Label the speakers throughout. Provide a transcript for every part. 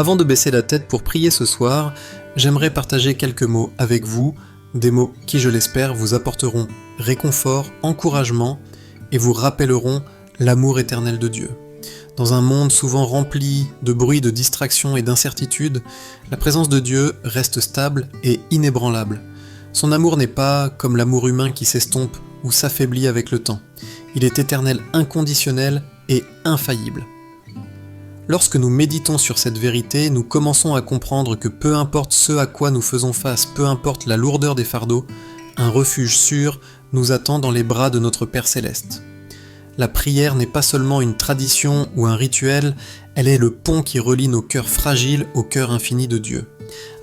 Speaker 1: Avant de baisser la tête pour prier ce soir, j'aimerais partager quelques mots avec vous, des mots qui, je l'espère, vous apporteront réconfort, encouragement et vous rappelleront l'amour éternel de Dieu. Dans un monde souvent rempli de bruit, de distractions et d'incertitudes, la présence de Dieu reste stable et inébranlable. Son amour n'est pas comme l'amour humain qui s'estompe ou s'affaiblit avec le temps. Il est éternel, inconditionnel et infaillible. Lorsque nous méditons sur cette vérité, nous commençons à comprendre que peu importe ce à quoi nous faisons face, peu importe la lourdeur des fardeaux, un refuge sûr nous attend dans les bras de notre Père Céleste. La prière n'est pas seulement une tradition ou un rituel, elle est le pont qui relie nos cœurs fragiles au cœur infini de Dieu.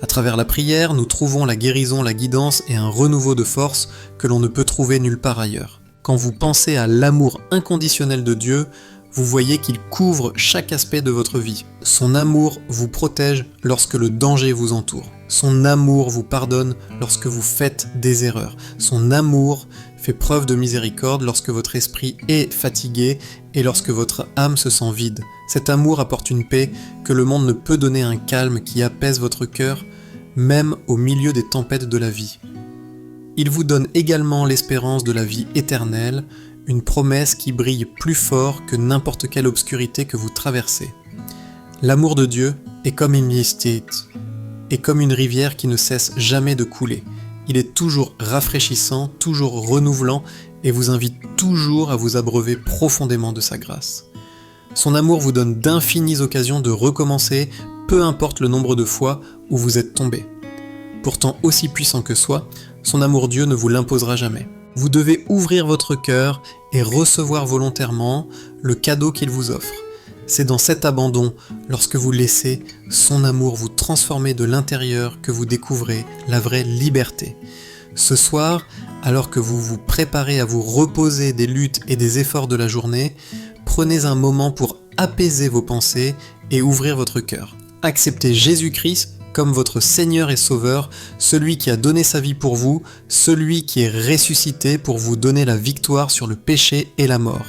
Speaker 1: À travers la prière, nous trouvons la guérison, la guidance et un renouveau de force que l'on ne peut trouver nulle part ailleurs. Quand vous pensez à l'amour inconditionnel de Dieu, vous voyez qu'il couvre chaque aspect de votre vie. Son amour vous protège lorsque le danger vous entoure. Son amour vous pardonne lorsque vous faites des erreurs. Son amour fait preuve de miséricorde lorsque votre esprit est fatigué et lorsque votre âme se sent vide. Cet amour apporte une paix que le monde ne peut donner, un calme qui apaise votre cœur, même au milieu des tempêtes de la vie. Il vous donne également l'espérance de la vie éternelle, une promesse qui brille plus fort que n'importe quelle obscurité que vous traversez. L'amour de Dieu est comme une mystique, et comme une rivière qui ne cesse jamais de couler. Il est toujours rafraîchissant, toujours renouvelant, et vous invite toujours à vous abreuver profondément de sa grâce. Son amour vous donne d'infinies occasions de recommencer, peu importe le nombre de fois où vous êtes tombé. Pourtant aussi puissant que soit, son amour Dieu ne vous l'imposera jamais. Vous devez ouvrir votre cœur et recevoir volontairement le cadeau qu'il vous offre. C'est dans cet abandon, lorsque vous laissez son amour vous transformer de l'intérieur, que vous découvrez la vraie liberté. Ce soir, alors que vous vous préparez à vous reposer des luttes et des efforts de la journée, prenez un moment pour apaiser vos pensées et ouvrir votre cœur. Acceptez Jésus-Christ comme votre Seigneur et Sauveur, celui qui a donné sa vie pour vous, celui qui est ressuscité pour vous donner la victoire sur le péché et la mort.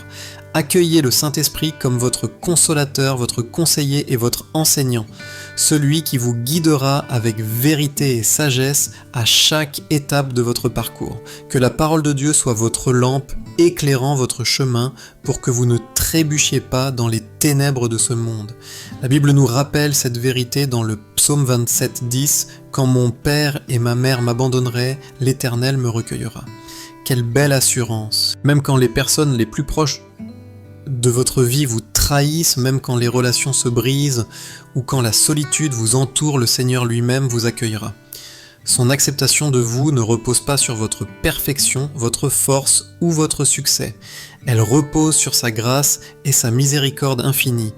Speaker 1: Accueillez le Saint-Esprit comme votre consolateur, votre conseiller et votre enseignant, celui qui vous guidera avec vérité et sagesse à chaque étape de votre parcours. Que la parole de Dieu soit votre lampe éclairant votre chemin pour que vous ne trébuchiez pas dans les ténèbres de ce monde. La Bible nous rappelle cette vérité dans le Psaume 27, 10 « Quand mon père et ma mère m'abandonneraient, l'Éternel me recueillera ». Quelle belle assurance! Même quand les personnes les plus proches de votre vie vous trahissent, même quand les relations se brisent ou quand la solitude vous entoure, le Seigneur lui-même vous accueillera. Son acceptation de vous ne repose pas sur votre perfection, votre force ou votre succès. Elle repose sur sa grâce et sa miséricorde infinie.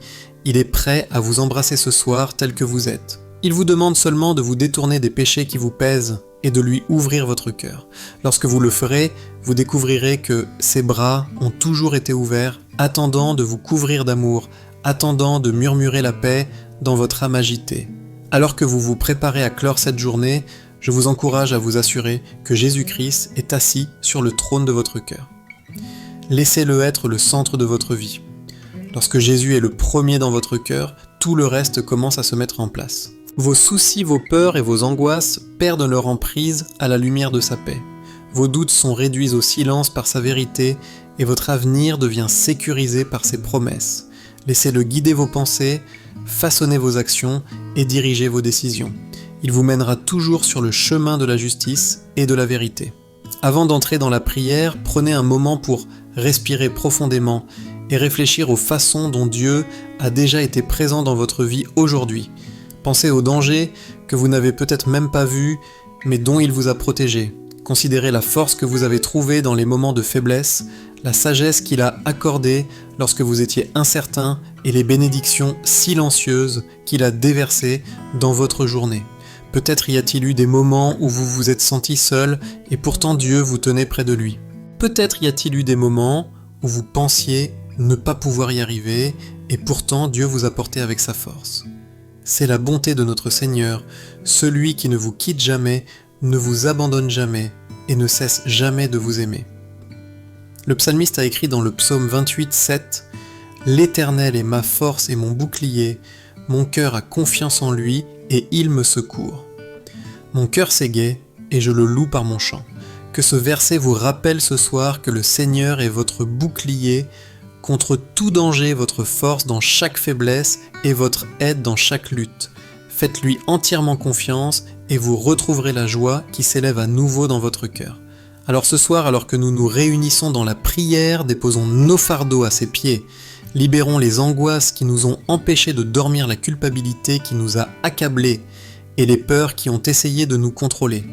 Speaker 1: Il est prêt à vous embrasser ce soir tel que vous êtes. Il vous demande seulement de vous détourner des péchés qui vous pèsent et de lui ouvrir votre cœur. Lorsque vous le ferez, vous découvrirez que ses bras ont toujours été ouverts, attendant de vous couvrir d'amour, attendant de murmurer la paix dans votre âme agitée. Alors que vous vous préparez à clore cette journée, je vous encourage à vous assurer que Jésus-Christ est assis sur le trône de votre cœur. Laissez-le être le centre de votre vie. Lorsque Jésus est le premier dans votre cœur, tout le reste commence à se mettre en place. Vos soucis, vos peurs et vos angoisses perdent leur emprise à la lumière de sa paix. Vos doutes sont réduits au silence par sa vérité et votre avenir devient sécurisé par ses promesses. Laissez-le guider vos pensées, façonner vos actions et diriger vos décisions. Il vous mènera toujours sur le chemin de la justice et de la vérité. Avant d'entrer dans la prière, prenez un moment pour respirer profondément et réfléchir aux façons dont Dieu a déjà été présent dans votre vie aujourd'hui. Pensez aux dangers que vous n'avez peut-être même pas vus, mais dont il vous a protégé. Considérez la force que vous avez trouvée dans les moments de faiblesse, la sagesse qu'il a accordée lorsque vous étiez incertain et les bénédictions silencieuses qu'il a déversées dans votre journée. Peut-être y a-t-il eu des moments où vous vous êtes senti seul et pourtant Dieu vous tenait près de lui. Peut-être y a-t-il eu des moments où vous pensiez ne pas pouvoir y arriver et pourtant Dieu vous a porté avec sa force. C'est la bonté de notre Seigneur, celui qui ne vous quitte jamais, ne vous abandonne jamais et ne cesse jamais de vous aimer. Le psalmiste a écrit dans le psaume 28, 7 « L'Éternel est ma force et mon bouclier, mon cœur a confiance en lui et il me secourt. Mon cœur s'égaie et je le loue par mon chant. Que ce verset vous rappelle ce soir que le Seigneur est votre bouclier contre tout danger, votre force dans chaque faiblesse et votre aide dans chaque lutte. Faites-lui entièrement confiance et vous retrouverez la joie qui s'élève à nouveau dans votre cœur. Alors ce soir, alors que nous nous réunissons dans la prière, déposons nos fardeaux à ses pieds. Libérons les angoisses qui nous ont empêchés de dormir, la culpabilité qui nous a accablés et les peurs qui ont essayé de nous contrôler.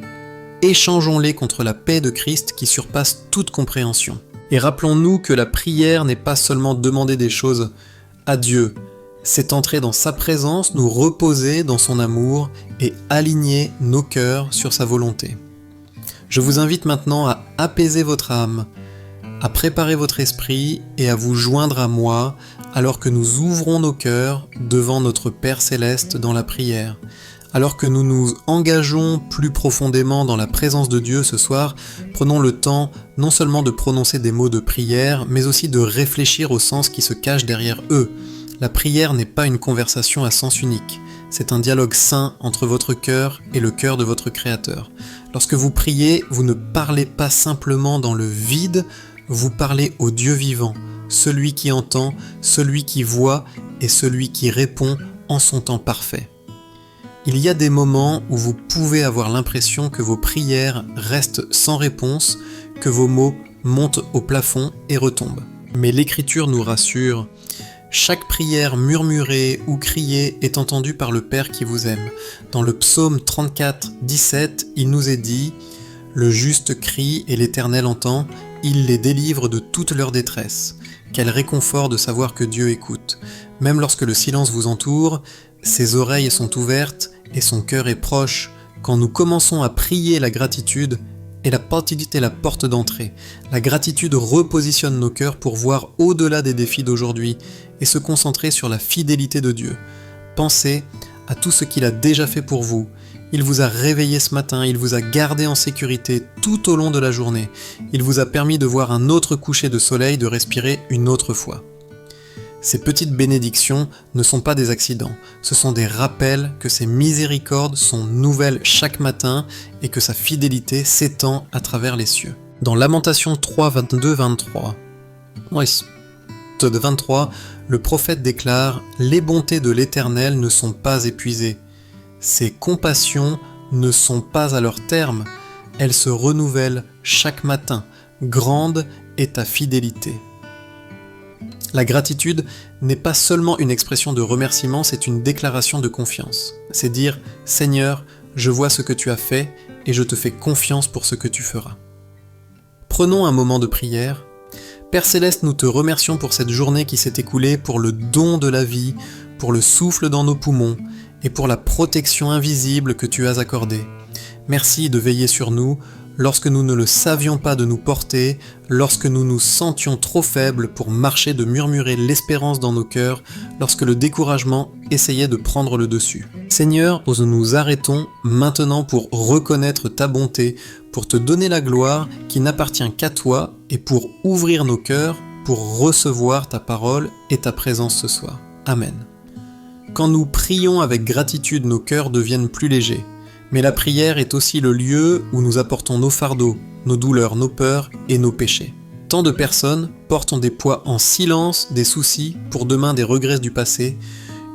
Speaker 1: Échangeons-les contre la paix de Christ qui surpasse toute compréhension. Et rappelons-nous que la prière n'est pas seulement demander des choses à Dieu, c'est entrer dans sa présence, nous reposer dans son amour et aligner nos cœurs sur sa volonté. Je vous invite maintenant à apaiser votre âme, à préparer votre esprit et à vous joindre à moi alors que nous ouvrons nos cœurs devant notre Père Céleste dans la prière. Alors que nous nous engageons plus profondément dans la présence de Dieu ce soir, prenons le temps non seulement de prononcer des mots de prière, mais aussi de réfléchir au sens qui se cache derrière eux. La prière n'est pas une conversation à sens unique, c'est un dialogue sain entre votre cœur et le cœur de votre Créateur. Lorsque vous priez, vous ne parlez pas simplement dans le vide, vous parlez au Dieu vivant, celui qui entend, celui qui voit et celui qui répond en son temps parfait. Il y a des moments où vous pouvez avoir l'impression que vos prières restent sans réponse, que vos mots montent au plafond et retombent. Mais l'Écriture nous rassure. Chaque prière murmurée ou criée est entendue par le Père qui vous aime. Dans le psaume 34, 17, il nous est dit « Le juste crie et l'Éternel entend, il les délivre de toute leur détresse. » Quel réconfort de savoir que Dieu écoute. Même lorsque le silence vous entoure, ses oreilles sont ouvertes et son cœur est proche. Quand nous commençons à prier, la gratitude est la porte d'entrée. La gratitude repositionne nos cœurs pour voir au-delà des défis d'aujourd'hui et se concentrer sur la fidélité de Dieu. Pensez à tout ce qu'il a déjà fait pour vous. Il vous a réveillé ce matin, il vous a gardé en sécurité tout au long de la journée. Il vous a permis de voir un autre coucher de soleil, de respirer une autre fois. Ces petites bénédictions ne sont pas des accidents, ce sont des rappels que ses miséricordes sont nouvelles chaque matin et que sa fidélité s'étend à travers les cieux. Dans Lamentation 3, 22-23, le prophète déclare « Les bontés de l'Éternel ne sont pas épuisées, ses compassions ne sont pas à leur terme, elles se renouvellent chaque matin, grande est ta fidélité. » La gratitude n'est pas seulement une expression de remerciement, c'est une déclaration de confiance. C'est dire « Seigneur, je vois ce que tu as fait et je te fais confiance pour ce que tu feras. » Prenons un moment de prière. Père Céleste, nous te remercions pour cette journée qui s'est écoulée, pour le don de la vie, pour le souffle dans nos poumons et pour la protection invisible que tu as accordée. Merci de veiller sur nous lorsque nous ne le savions pas, de nous porter, lorsque nous nous sentions trop faibles pour marcher, de murmurer l'espérance dans nos cœurs, lorsque le découragement essayait de prendre le dessus. Seigneur, nous nous arrêtons maintenant pour reconnaître ta bonté, pour te donner la gloire qui n'appartient qu'à toi et pour ouvrir nos cœurs, pour recevoir ta parole et ta présence ce soir. Amen. Quand nous prions avec gratitude, nos cœurs deviennent plus légers. Mais la prière est aussi le lieu où nous apportons nos fardeaux, nos douleurs, nos peurs et nos péchés. Tant de personnes portent des poids en silence, des soucis, pour demain des regrets du passé,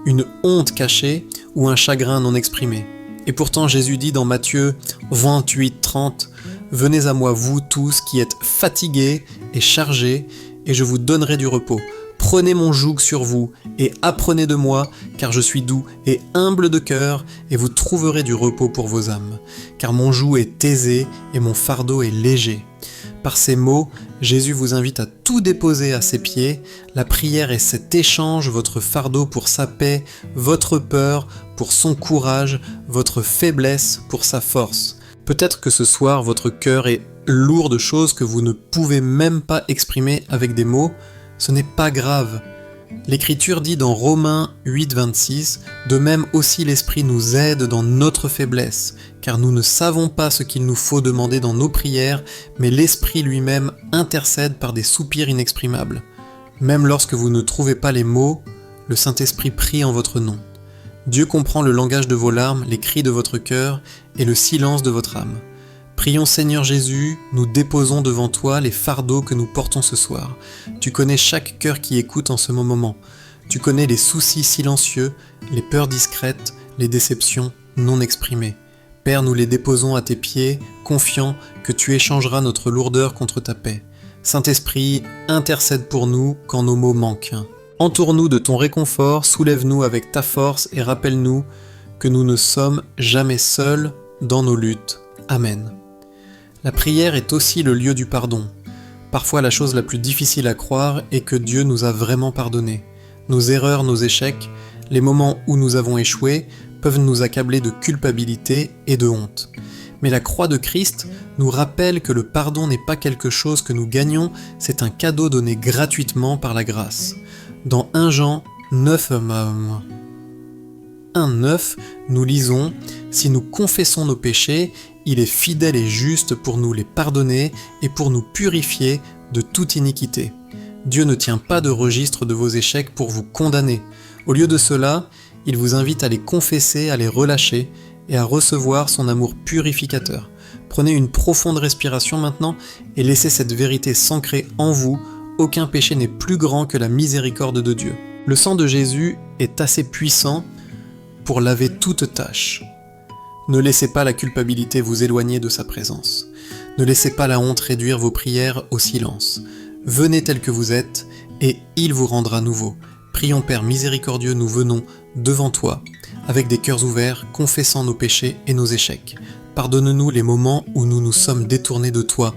Speaker 1: une honte cachée ou un chagrin non exprimé. Et pourtant Jésus dit dans Matthieu 28, 30 « Venez à moi vous tous qui êtes fatigués et chargés, et je vous donnerai du repos. Prenez mon joug sur vous et apprenez de moi, car je suis doux et humble de cœur, et vous trouverez du repos pour vos âmes. Car mon joug est aisé et mon fardeau est léger. » Par ces mots, Jésus vous invite à tout déposer à ses pieds. La prière est cet échange, votre fardeau pour sa paix, votre peur pour son courage, votre faiblesse pour sa force. Peut-être que ce soir, votre cœur est lourd de choses que vous ne pouvez même pas exprimer avec des mots. Ce n'est pas grave. L'Écriture dit dans Romains 8, 26 « De même aussi l'Esprit nous aide dans notre faiblesse, car nous ne savons pas ce qu'il nous faut demander dans nos prières, mais l'Esprit lui-même intercède par des soupirs inexprimables. Même lorsque vous ne trouvez pas les mots, le Saint-Esprit prie en votre nom. Dieu comprend le langage de vos larmes, les cris de votre cœur et le silence de votre âme. Prions Seigneur Jésus, nous déposons devant toi les fardeaux que nous portons ce soir. Tu connais chaque cœur qui écoute en ce moment. Tu connais les soucis silencieux, les peurs discrètes, les déceptions non exprimées. Père, nous les déposons à tes pieds, confiants que tu échangeras notre lourdeur contre ta paix. Saint-Esprit, intercède pour nous quand nos mots manquent. Entoure-nous de ton réconfort, soulève-nous avec ta force et rappelle-nous que nous ne sommes jamais seuls dans nos luttes. Amen. La prière est aussi le lieu du pardon. Parfois la chose la plus difficile à croire est que Dieu nous a vraiment pardonné. Nos erreurs, nos échecs, les moments où nous avons échoué peuvent nous accabler de culpabilité et de honte. Mais la croix de Christ nous rappelle que le pardon n'est pas quelque chose que nous gagnons, c'est un cadeau donné gratuitement par la grâce. Dans 1 Jean 1,9, nous lisons « Si nous confessons nos péchés, il est fidèle et juste pour nous les pardonner et pour nous purifier de toute iniquité. Dieu ne tient pas de registre de vos échecs pour vous condamner. Au lieu de cela, il vous invite à les confesser, à les relâcher et à recevoir son amour purificateur. Prenez une profonde respiration maintenant et laissez cette vérité s'ancrer en vous. Aucun péché n'est plus grand que la miséricorde de Dieu. Le sang de Jésus est assez puissant pour laver toute tâche. Ne laissez pas la culpabilité vous éloigner de sa présence. Ne laissez pas la honte réduire vos prières au silence. Venez tel que vous êtes et il vous rendra nouveau. Prions Père miséricordieux, nous venons devant toi, avec des cœurs ouverts, confessant nos péchés et nos échecs. Pardonne-nous les moments où nous nous sommes détournés de toi,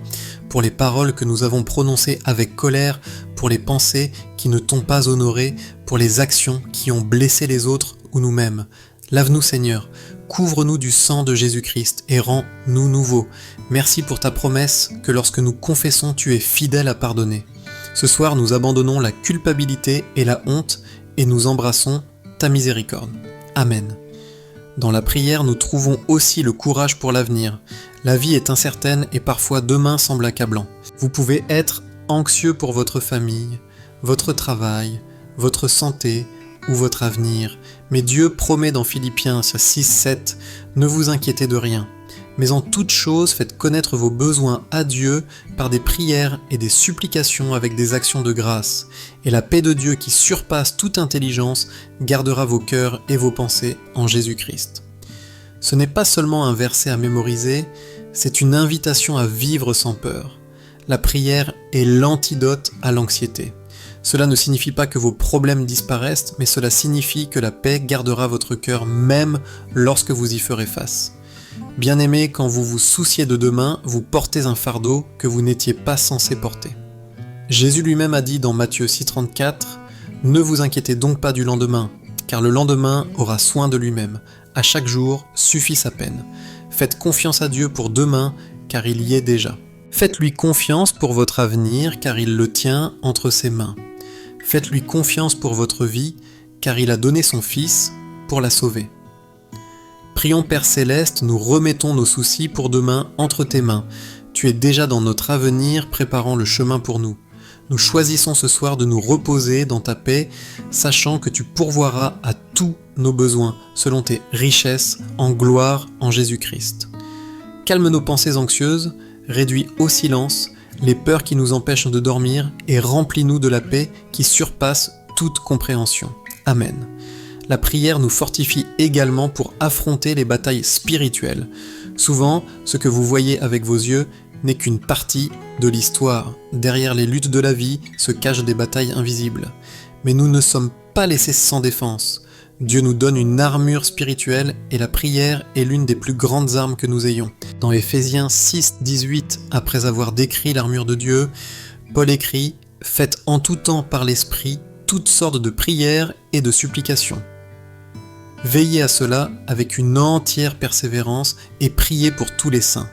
Speaker 1: pour les paroles que nous avons prononcées avec colère, pour les pensées qui ne t'ont pas honoré, pour les actions qui ont blessé les autres ou nous-mêmes. Lave-nous Seigneur, couvre-nous du sang de Jésus-Christ et rends-nous nouveaux. Merci pour ta promesse que lorsque nous confessons, tu es fidèle à pardonner. Ce soir, nous abandonnons la culpabilité et la honte et nous embrassons ta miséricorde. Amen. Dans la prière, nous trouvons aussi le courage pour l'avenir. La vie est incertaine et parfois demain semble accablant. Vous pouvez être anxieux pour votre famille, votre travail, votre santé ou votre avenir. Mais Dieu promet dans Philippiens 6,7 « Ne vous inquiétez de rien, mais en toute chose faites connaître vos besoins à Dieu par des prières et des supplications avec des actions de grâce. Et la paix de Dieu qui surpasse toute intelligence gardera vos cœurs et vos pensées en Jésus-Christ. » Ce n'est pas seulement un verset à mémoriser, c'est une invitation à vivre sans peur. La prière est l'antidote à l'anxiété. Cela ne signifie pas que vos problèmes disparaissent, mais cela signifie que la paix gardera votre cœur même lorsque vous y ferez face. Bien-aimés, quand vous vous souciez de demain, vous portez un fardeau que vous n'étiez pas censé porter. Jésus lui-même a dit dans Matthieu 6,34 « Ne vous inquiétez donc pas du lendemain, car le lendemain aura soin de lui-même. À chaque jour suffit sa peine. Faites confiance à Dieu pour demain, car il y est déjà. Faites-lui confiance pour votre avenir, car il le tient entre ses mains. Faites-lui confiance pour votre vie, car il a donné son Fils pour la sauver. » Prions Père Céleste, nous remettons nos soucis pour demain entre tes mains. Tu es déjà dans notre avenir, préparant le chemin pour nous. Nous choisissons ce soir de nous reposer dans ta paix, sachant que tu pourvoiras à tous nos besoins, selon tes richesses en gloire en Jésus-Christ. Calme nos pensées anxieuses, réduis au silence les peurs qui nous empêchent de dormir et remplis-nous de la paix qui surpasse toute compréhension. Amen. La prière nous fortifie également pour affronter les batailles spirituelles. Souvent, ce que vous voyez avec vos yeux n'est qu'une partie de l'histoire. Derrière les luttes de la vie se cachent des batailles invisibles. Mais nous ne sommes pas laissés sans défense. Dieu nous donne une armure spirituelle et la prière est l'une des plus grandes armes que nous ayons. Dans Éphésiens 6,18, après avoir décrit l'armure de Dieu, Paul écrit « Faites en tout temps par l'Esprit toutes sortes de prières et de supplications. » Veillez à cela avec une entière persévérance et priez pour tous les saints.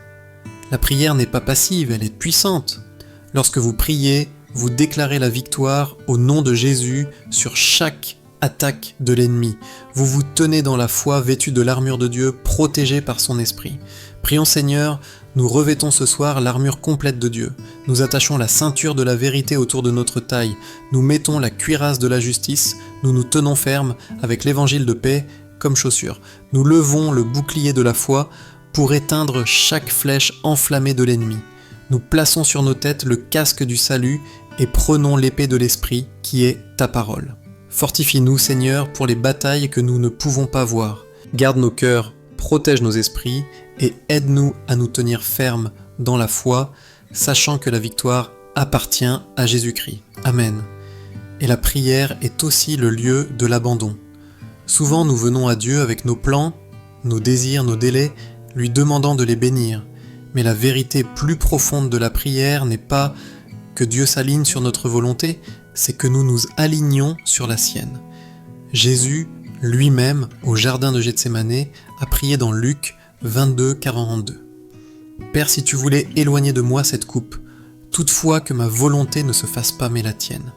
Speaker 1: La prière n'est pas passive, elle est puissante. Lorsque vous priez, vous déclarez la victoire au nom de Jésus sur chaque attaque de l'ennemi. Vous vous tenez dans la foi, vêtus de l'armure de Dieu, protégés par son esprit. Prions Seigneur, nous revêtons ce soir l'armure complète de Dieu. Nous attachons la ceinture de la vérité autour de notre taille. Nous mettons la cuirasse de la justice. Nous nous tenons fermes avec l'évangile de paix comme chaussures. Nous levons le bouclier de la foi pour éteindre chaque flèche enflammée de l'ennemi. Nous plaçons sur nos têtes le casque du salut et prenons l'épée de l'Esprit qui est ta parole. Fortifie-nous, Seigneur, pour les batailles que nous ne pouvons pas voir. Garde nos cœurs, protège nos esprits et aide-nous à nous tenir fermes dans la foi, sachant que la victoire appartient à Jésus-Christ. Amen. Et la prière est aussi le lieu de l'abandon. Souvent nous venons à Dieu avec nos plans, nos désirs, nos délais, lui demandant de les bénir. Mais la vérité plus profonde de la prière n'est pas que Dieu s'aligne sur notre volonté, c'est que nous nous alignons sur la sienne. Jésus, lui-même, au jardin de Gethsémanée, a prié dans Luc 22, 42. « Père, si tu voulais éloigner de moi cette coupe, toutefois que ma volonté ne se fasse pas mais la tienne.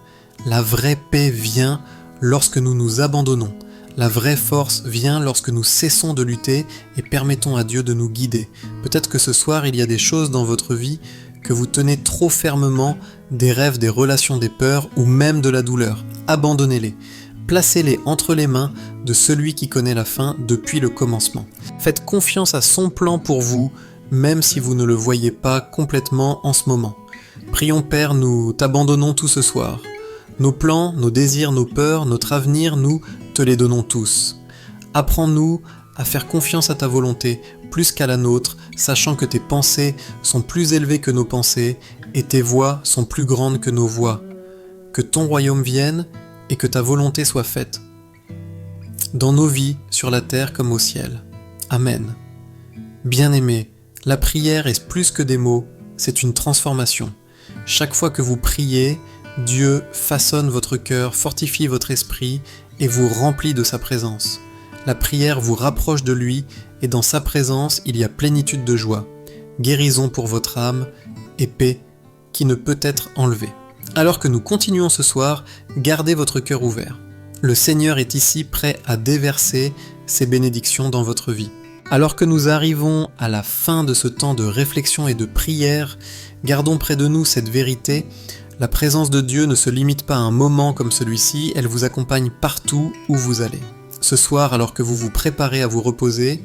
Speaker 1: La vraie paix vient lorsque nous nous abandonnons. La vraie force vient lorsque nous cessons de lutter et permettons à Dieu de nous guider. Peut-être que ce soir, il y a des choses dans votre vie que vous tenez trop fermement, des rêves, des relations, des peurs ou même de la douleur. Abandonnez-les. Placez-les entre les mains de celui qui connaît la fin depuis le commencement. Faites confiance à son plan pour vous, même si vous ne le voyez pas complètement en ce moment. Prions Père, nous t'abandonnons tout ce soir. Nos plans, nos désirs, nos peurs, notre avenir, nous te les donnons tous. Apprends-nous à faire confiance à ta volonté plus qu'à la nôtre, sachant que tes pensées sont plus élevées que nos pensées et tes voies sont plus grandes que nos voies. Que ton royaume vienne et que ta volonté soit faite, dans nos vies, sur la terre comme au ciel. Amen. Bien-aimés, la prière est plus que des mots, c'est une transformation. Chaque fois que vous priez, Dieu façonne votre cœur, fortifie votre esprit et vous remplit de sa présence. La prière vous rapproche de lui et dans sa présence, il y a plénitude de joie, guérison pour votre âme et paix qui ne peut être enlevée. Alors que nous continuons ce soir, gardez votre cœur ouvert. Le Seigneur est ici prêt à déverser ses bénédictions dans votre vie. Alors que nous arrivons à la fin de ce temps de réflexion et de prière, gardons près de nous cette vérité. La présence de Dieu ne se limite pas à un moment comme celui-ci, elle vous accompagne partout où vous allez. Ce soir, alors que vous vous préparez à vous reposer,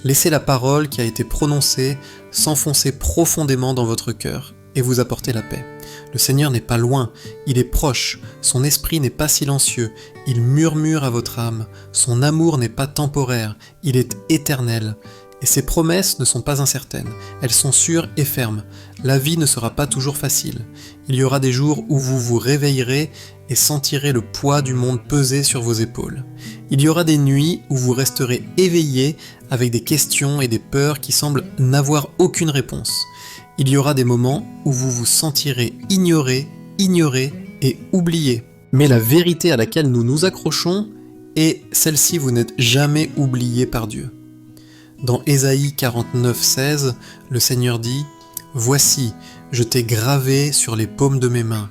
Speaker 1: laissez la parole qui a été prononcée s'enfoncer profondément dans votre cœur et vous apporter la paix. Le Seigneur n'est pas loin, il est proche, son esprit n'est pas silencieux, il murmure à votre âme, son amour n'est pas temporaire, il est éternel. Et ses promesses ne sont pas incertaines, elles sont sûres et fermes. La vie ne sera pas toujours facile. Il y aura des jours où vous vous réveillerez et sentirez le poids du monde peser sur vos épaules. Il y aura des nuits où vous resterez éveillés avec des questions et des peurs qui semblent n'avoir aucune réponse. Il y aura des moments où vous vous sentirez ignoré et oublié. Mais la vérité à laquelle nous nous accrochons est celle-ci, vous n'êtes jamais oublié par Dieu. Dans Ésaïe 49, 16, le Seigneur dit « Voici, je t'ai gravé sur les paumes de mes mains.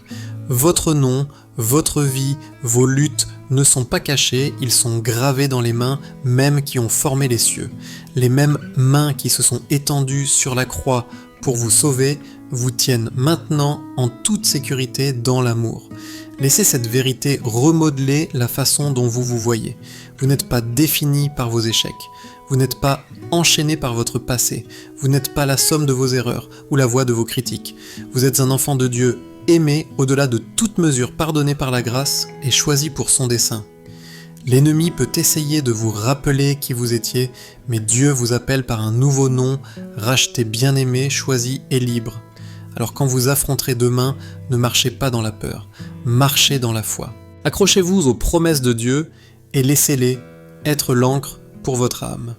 Speaker 1: Votre nom, votre vie, vos luttes ne sont pas cachés, ils sont gravés dans les mains mêmes qui ont formé les cieux. Les mêmes mains qui se sont étendues sur la croix pour vous sauver, vous tiennent maintenant en toute sécurité dans l'amour. » Laissez cette vérité remodeler la façon dont vous vous voyez. Vous n'êtes pas défini par vos échecs. Vous n'êtes pas enchaîné par votre passé. Vous n'êtes pas la somme de vos erreurs ou la voix de vos critiques. Vous êtes un enfant de Dieu, aimé au-delà de toute mesure, pardonné par la grâce et choisi pour son dessein. L'ennemi peut essayer de vous rappeler qui vous étiez, mais Dieu vous appelle par un nouveau nom, racheté, bien-aimé, choisi et libre. Alors quand vous affronterez demain, ne marchez pas dans la peur, marchez dans la foi. Accrochez-vous aux promesses de Dieu et laissez-les être l'encre pour votre âme.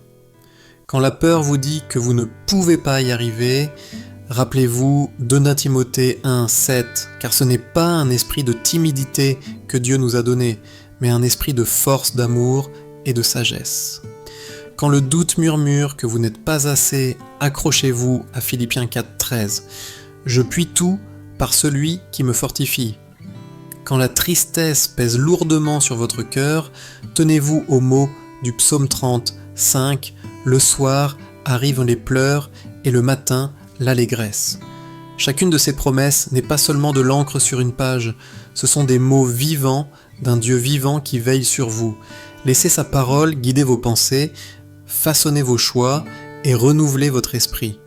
Speaker 1: Quand la peur vous dit que vous ne pouvez pas y arriver, rappelez-vous 2 Timothée 1, 7, car ce n'est pas un esprit de timidité que Dieu nous a donné, mais un esprit de force, d'amour et de sagesse. Quand le doute murmure que vous n'êtes pas assez, accrochez-vous à Philippiens 4, 13. Je puis tout par celui qui me fortifie. Quand la tristesse pèse lourdement sur votre cœur, tenez-vous aux mots du psaume 30, 5. Le soir arrivent les pleurs et le matin l'allégresse. Chacune de ces promesses n'est pas seulement de l'encre sur une page, ce sont des mots vivants d'un Dieu vivant qui veille sur vous. Laissez sa parole guider vos pensées, façonner vos choix et renouveler votre esprit.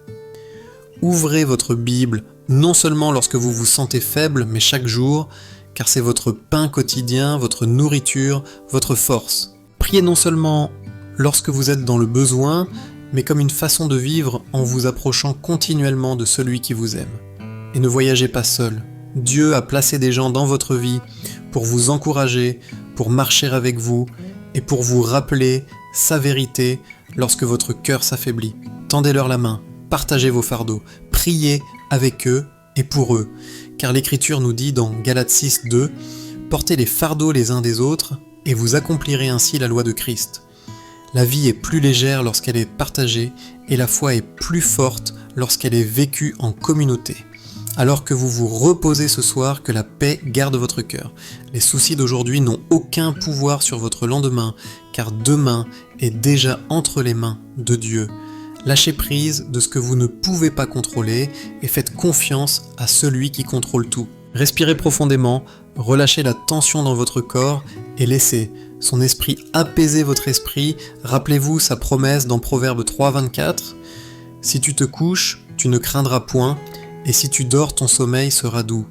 Speaker 1: Ouvrez votre Bible, non seulement lorsque vous vous sentez faible, mais chaque jour, car c'est votre pain quotidien, votre nourriture, votre force. Priez non seulement lorsque vous êtes dans le besoin, mais comme une façon de vivre en vous approchant continuellement de celui qui vous aime. Et ne voyagez pas seul. Dieu a placé des gens dans votre vie pour vous encourager, pour marcher avec vous et pour vous rappeler sa vérité lorsque votre cœur s'affaiblit. Tendez-leur la main, partagez vos fardeaux, priez avec eux et pour eux, car l'Écriture nous dit dans Galates 6:2 « Portez les fardeaux les uns des autres et vous accomplirez ainsi la loi de Christ. » La vie est plus légère lorsqu'elle est partagée et la foi est plus forte lorsqu'elle est vécue en communauté. Alors que vous vous reposez ce soir, que la paix garde votre cœur. Les soucis d'aujourd'hui n'ont aucun pouvoir sur votre lendemain, car demain est déjà entre les mains de Dieu. Lâchez prise de ce que vous ne pouvez pas contrôler et faites confiance à celui qui contrôle tout. Respirez profondément, relâchez la tension dans votre corps et laissez son esprit apaiser votre esprit. Rappelez-vous sa promesse dans Proverbe 3:24. « Si tu te couches, tu ne craindras point, et si tu dors, ton sommeil sera doux. »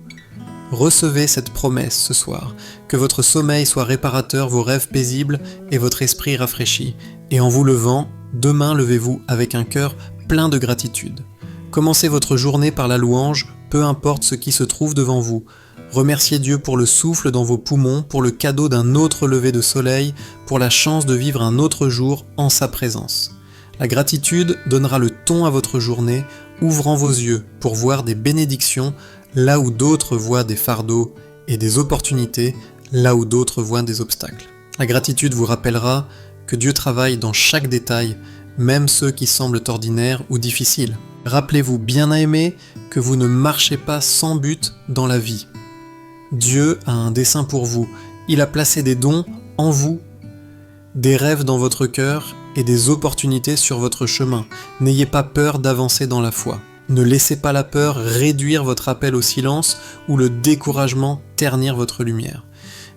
Speaker 1: Recevez cette promesse ce soir, que votre sommeil soit réparateur, vos rêves paisibles et votre esprit rafraîchi. Et en vous levant, demain levez-vous avec un cœur plein de gratitude. Commencez votre journée par la louange, peu importe ce qui se trouve devant vous. Remerciez Dieu pour le souffle dans vos poumons, pour le cadeau d'un autre lever de soleil, pour la chance de vivre un autre jour en sa présence. La gratitude donnera le ton à votre journée, ouvrant vos yeux pour voir des bénédictions là où d'autres voient des fardeaux et des opportunités là où d'autres voient des obstacles. La gratitude vous rappellera que Dieu travaille dans chaque détail, même ceux qui semblent ordinaires ou difficiles. Rappelez-vous, bien-aimés, que vous ne marchez pas sans but dans la vie. Dieu a un dessein pour vous. Il a placé des dons en vous, des rêves dans votre cœur et des opportunités sur votre chemin. N'ayez pas peur d'avancer dans la foi. Ne laissez pas la peur réduire votre appel au silence ou le découragement ternir votre lumière.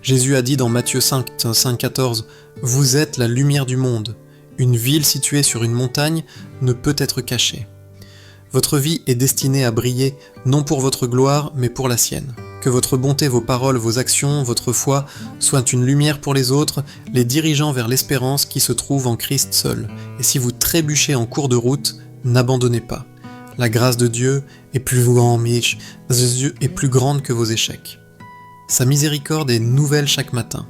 Speaker 1: Jésus a dit dans Matthieu 5:14 « Vous êtes la lumière du monde. Une ville située sur une montagne ne peut être cachée. » Votre vie est destinée à briller, non pour votre gloire, mais pour la sienne. Que votre bonté, vos paroles, vos actions, votre foi soient une lumière pour les autres, les dirigeant vers l'espérance qui se trouve en Christ seul. Et si vous trébuchez en cours de route, n'abandonnez pas. La grâce de Dieu est plus grande que vos échecs. Sa miséricorde est nouvelle chaque matin.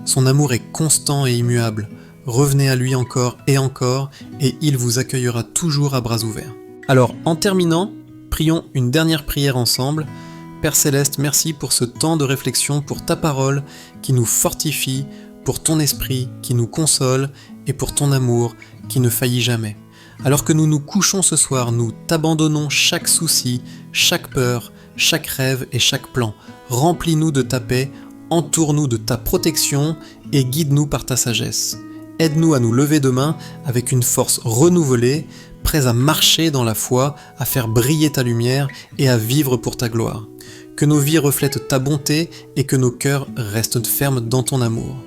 Speaker 1: Son amour est constant et immuable. Revenez à lui encore, et il vous accueillera toujours à bras ouverts. Alors, en terminant, prions une dernière prière ensemble. Père Céleste, merci pour ce temps de réflexion, pour ta parole qui nous fortifie, pour ton esprit qui nous console et pour ton amour qui ne faillit jamais. Alors que nous nous couchons ce soir, nous t'abandonnons chaque souci, chaque peur, chaque rêve et chaque plan. Remplis-nous de ta paix, entoure-nous de ta protection et guide-nous par ta sagesse. Aide-nous à nous lever demain avec une force renouvelée, prêts à marcher dans la foi, à faire briller ta lumière et à vivre pour ta gloire. Que nos vies reflètent ta bonté et que nos cœurs restent fermes dans ton amour.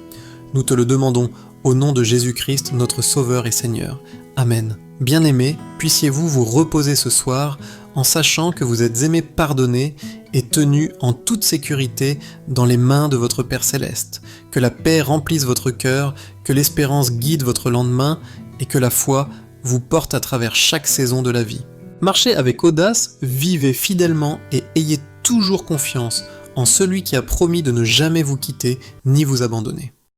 Speaker 1: Nous te le demandons au nom de Jésus-Christ, notre Sauveur et Seigneur. Amen. Bien-aimés, puissiez-vous vous reposer ce soir en sachant que vous êtes aimés, pardonnés et tenus en toute sécurité dans les mains de votre Père Céleste. Que la paix remplisse votre cœur, que l'espérance guide votre lendemain et que la foi vous porte à travers chaque saison de la vie. Marchez avec audace, vivez fidèlement et ayez toujours confiance en celui qui a promis de ne jamais vous quitter ni vous abandonner.